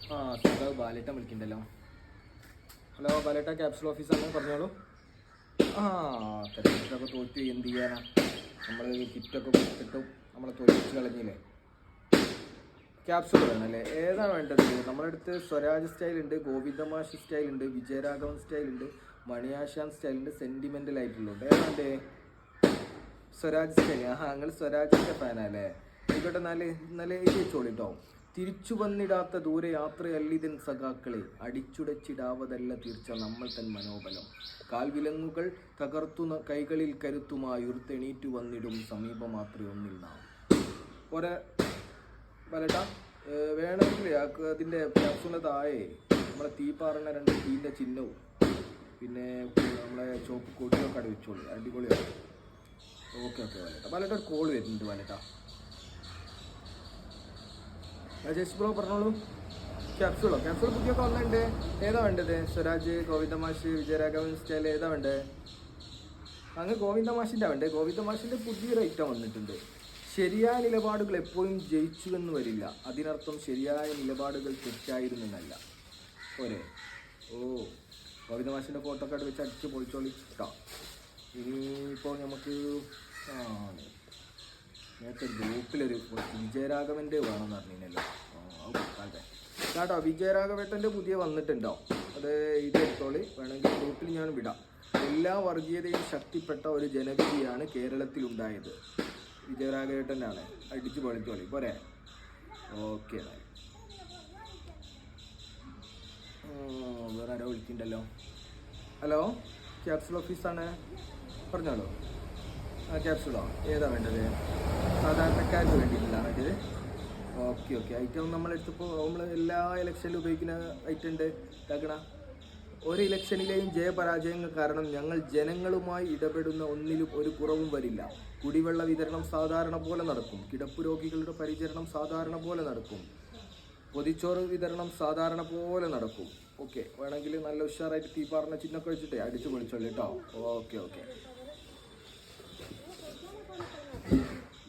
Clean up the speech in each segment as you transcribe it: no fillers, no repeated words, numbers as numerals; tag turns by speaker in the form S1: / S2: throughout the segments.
S1: Sir ബാലേട്ട വിളിക്കണ്ടല്ലോ. Hello ബാലേട്ട capsule ഓഫീസാണ്, പറഞ്ഞോളൂ. തെരഞ്ഞെടുപ്പൊക്കെ തോറ്റു, എന്ത് ചെയ്യാനാ? നമ്മൾ കിറ്റൊക്കെ കൊടുത്തിട്ടും നമ്മളെ തോൽപ്പിച്ച് കളഞ്ഞില്ലേ. ക്യാപ്സൂൾ വേണമല്ലേ? ഏതാണ് വേണ്ടത്? നമ്മുടെ അടുത്ത് സ്വരാജ് സ്റ്റൈലുണ്ട്, ഗോവിന്ദമാഷ് സ്റ്റൈലുണ്ട്, വിജയരാഘവൻ സ്റ്റൈലുണ്ട്, മണിയാശാൻ സ്റ്റൈലുണ്ട്, സെൻറ്റിമെൻ്റൽ ആയിട്ടുള്ളുണ്ട്. ഏതാണ്ട് സ്വരാജ് സ്റ്റൈൽ. നിങ്ങൾ സ്വരാജിൻ്റെ ഫാനല്ലേ? ആയിക്കോട്ടെ, നല്ല എഴുതി വെച്ചോളിട്ടോ. തിരിച്ചു വന്നിടാത്ത ദൂരെ യാത്രയല്ലിതൻ സഖാക്കളെ, അടിച്ചുടച്ചിടാവതല്ല തീർച്ച നമ്മൾ തൻ മനോബലം. കാൽവിലങ്ങുകൾ തകർത്തു കൈകളിൽ കരുത്തുമായി ഉയർത്തെണീറ്റു വന്നിടും സമീപമാത്ര ഒന്നിൽ നാം. ഒരേ വലട്ടാ വേണമെങ്കിൽ അതിൻ്റെ ക്യാപ്സൂളിൻ്റെ താഴെ നമ്മളെ തീ പാറുന്ന 2 തീൻ്റെ ചിഹ്നവും പിന്നെ നമ്മളെ ചോപ്പ് കൊടിയൊക്കെ അടി വെച്ചോളി, അടിപൊളിയാണ്. ഓക്കെ വലട്ടാ. വലട്ട ഒരു കോൾ വരുന്നുണ്ട് വലട്ടാ. രാജേഷ് ബ്രോ പറഞ്ഞോളൂ. ക്യാപ്സൂൾ പുതിയൊക്കെ വന്നിട്ടുണ്ട്. ഏതാ വേണ്ടത്? സ്വരാജ്, ഗോവിന്ദമാഷ്, വിജയരാഘവൻ സ്റ്റൈൽ ഏതാ വേണ്ടത്? അങ്ങ് ഗോവിന്ദമാഷിൻ്റെ വേണ്ടേ? ഗോവിന്ദമാഷിൻ്റെ പുതിയൊരു ഐറ്റം വന്നിട്ടുണ്ട്. ശരിയായ നിലപാടുകൾ എപ്പോഴും ജയിച്ചു എന്ന് വരില്ല, അതിനർത്ഥം ശരിയായ നിലപാടുകൾ തെറ്റായിരുന്നല്ല. പോരെ? ഗോവിന്ദമാഷിൻ്റെ ഫോട്ടോ ഒക്കെ വെച്ച് അടിച്ച് പൊളിച്ചോളി കേട്ടോ. ഇനിയിപ്പോൾ നമുക്ക് നേരത്തെ ഗ്രൂപ്പിലൊരു വിജയരാഘവൻ്റെ വേണമെന്ന് പറഞ്ഞില്ലല്ലോ. കേട്ടോ, വിജയരാഘവേട്ടൻ്റെ പുതിയ വന്നിട്ടുണ്ടോ? അത് എഴുതിയെടുത്തോളി, വേണമെങ്കിൽ ഗ്രൂപ്പിൽ ഞാൻ വിടാം. എല്ലാ വർഗീയതയും ശക്തിപ്പെട്ട ഒരു ജനവിധിയാണ് കേരളത്തിലുണ്ടായത്. വിജയരാഘവേട്ടൻ്റെ ആണ്, അടിച്ച് പൊളിച്ചോളി. പോരെ? ഓക്കെ. വേറെ ആരോ വിളിക്കണ്ടല്ലോ. ഹലോ, ക്യാപ്സൂൾ ഓഫീസാണ്, പറഞ്ഞോളൂ. ക്യാപ്സൂളോ ഏതാ വേണ്ടത്? സാധാരണക്കാർക്ക് വേണ്ടിയിട്ടില്ല വേണ്ടത്. ഓക്കെ ഐറ്റം നമ്മളെടുത്തപ്പോൾ നമ്മൾ എല്ലാ ഇലക്ഷനിലും ഉപയോഗിക്കുന്ന ഐറ്റം ഉണ്ട്. ഇതാക്കണ ഒരു ഇലക്ഷനിലെയും ജയപരാജയങ്ങൾ കാരണം ഞങ്ങൾ ജനങ്ങളുമായി ഇടപെടുന്ന ഒന്നിലും ഒരു കുറവും വരില്ല. കുടിവെള്ള വിതരണം സാധാരണ പോലെ നടക്കും, കിടപ്പ് രോഗികളുടെ പരിചരണം സാധാരണ പോലെ നടക്കും, പൊതിച്ചോറ് വിതരണം സാധാരണ പോലെ നടക്കും. ഓക്കെ, വേണമെങ്കിൽ നല്ല ഉഷാറായിട്ട് തീ പറഞ്ഞ ചിഹ്നമൊക്കെ വെച്ചിട്ടേ അടിച്ചു പൊളിച്ചോളൂ കേട്ടോ. ഓക്കെ.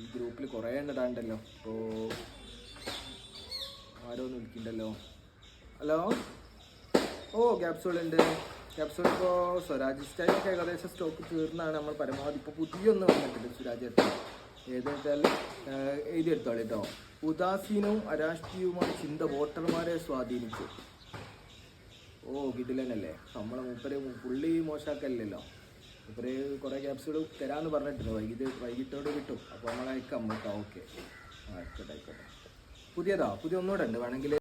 S1: ഈ ഗ്രൂപ്പിൽ കുറേ എണ്ണിടാണ്ടല്ലോ. ഇപ്പോൾ ആരോ ഒന്ന് വിളിക്കണ്ടല്ലോ. ഹലോ, ക്യാപ്സൂൾ ഉണ്ട്. ക്യാപ്സൂൾ ഇപ്പോൾ സ്വരാജ് സ്റ്റൈലൊക്കെ ഏകദേശം സ്റ്റോക്ക് തീർന്നാണ്. നമ്മൾ പരമാവധി ഇപ്പോൾ പുതിയൊന്ന് വന്നിട്ടുണ്ട് സ്വരാജ് എടുത്താൽ. ഏതെടുത്താലും എഴുതിയെടുത്തോളൂ കേട്ടോ. ഉദാസീനവും അരാഷ്ട്രീയവുമായ ചിന്ത വോട്ടർമാരെ സ്വാധീനിച്ചു. കിട്ടില്ലന്നല്ലേ നമ്മളെ പുള്ളി മോശമാക്കല്ലോ. മൂപ്പര് കുറേ ക്യാപ്സൂൾ തരാമെന്ന് പറഞ്ഞിട്ടുണ്ട്. വൈകിട്ടോട് കിട്ടും. അപ്പോൾ നമ്മൾ അയക്കാം കേട്ടോ. ഓക്കെ, ആയിക്കോട്ടെ. പുതിയ ഒന്നുകൂടെ ഉണ്ട്, വേണമെങ്കിൽ